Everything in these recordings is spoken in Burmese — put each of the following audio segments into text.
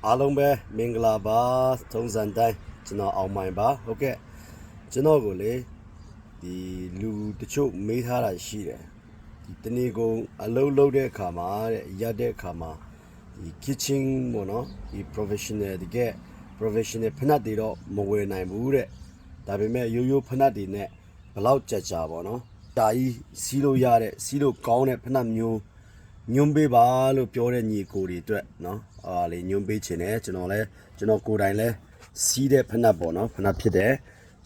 အားလုံးပဲမင်္ဂလာပါထုံးစံတိုင်းကျွန်တော်အောင်မိုင်ပါဟုတ်ကဲ့ကျွန်တော်ကိုလေဒီလူတချို့မေးထားတာရှိတယ်ဒီတနေ့ကုန်အလုပ်လုပ်တဲ့အခါမှာတဲ့ရက်တဲ့အခါမှာဒီ kitchen ပေါ့နော်ဒီ professional တကယ် professional ဖနက်တွေတော့မဝယ်နိုင်ဘူးတဲ့ဒါပေမဲ့ရိုးရိုးဖနက်တွေနဲ့ဘလောက်ကြာပေါ့နော်ဒါကြီးစီးလို့ရတဲ့စီးလို့ကောင်းတဲ့ဖနက်မျိုးညွှန်းပေးပါလို့ပြောတဲ့ညီကိုတွေအတွက်နော်လေညွှန်းပေးခြင်းနဲ့ကျွန်တော်ကိုယ်တိုင်လဲစီးတဲ့ဖနက်ပေါ့နော်ဖနက်ဖြစ်တယ်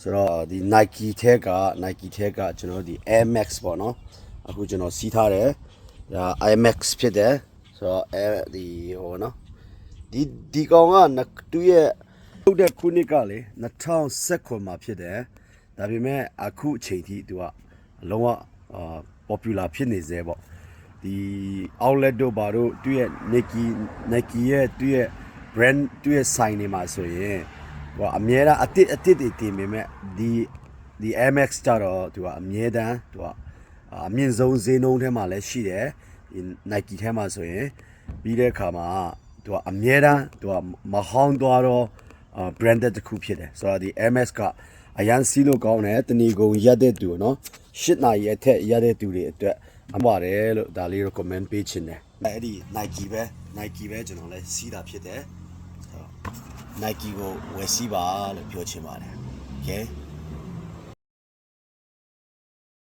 ဆိုတော့ဒီ Nike ထဲကကျွန်တော်ဒီ Air Max ပေါ့နော်အခုကျွန်တော်စီးထားတယ်ဒါ Air Max ဖြစ်တယ်ဆိုတော့ဒီဟိုနော်ဒီကောင်ကသူရဲ့ထုတ်တဲ့ခုနှစ်ကလေ2019မှာဖြစ်တယ်ဒါပေမဲ့အခုအချိန်ထိသူကအလုံးဝpopular ဖြစ်နေသေးပေါ့ဒီ outlet တို့ဘာတို့သူရဲ့ Nike ရဲ့သူရဲ့ brand သူရဲ့ sign တွေမှာဆိုရင်ဟိုအမြဲတမ်းအတစ်တွေတင်ပေမဲ့ဒီ Air Max ကြတော့သူကအမြဲတမ်းသူကအမြင့်ဆုံးဈေးနှုန်းထဲမှာလည်းရှိတယ်ဒီ Nike ထဲမှာဆိုရင်ပြီးတဲ့အခါမှာသူကအမြဲတမ်းသူကမဟောင်းသွားတော့branded တစ်ခုဖြစ်တယ်ဆိုတော့ဒီ Air Max ကအရန်စီးလို့ကောင်းတယ်တဏီကုံရက်တဲ့သူနော်8နာရီအထက်ရက်တဲ့သူတွေအတွက်အမှားတယ်လို့ဒါလေး recommend ပေးချင်တယ်အဲ့ဒီ Nike ပဲကျွန်တော်လည်းစီးတာဖြစ်တယ်Nike ကိုဝယ်စီးပါလို့ပြောချင်ပါတယ် okay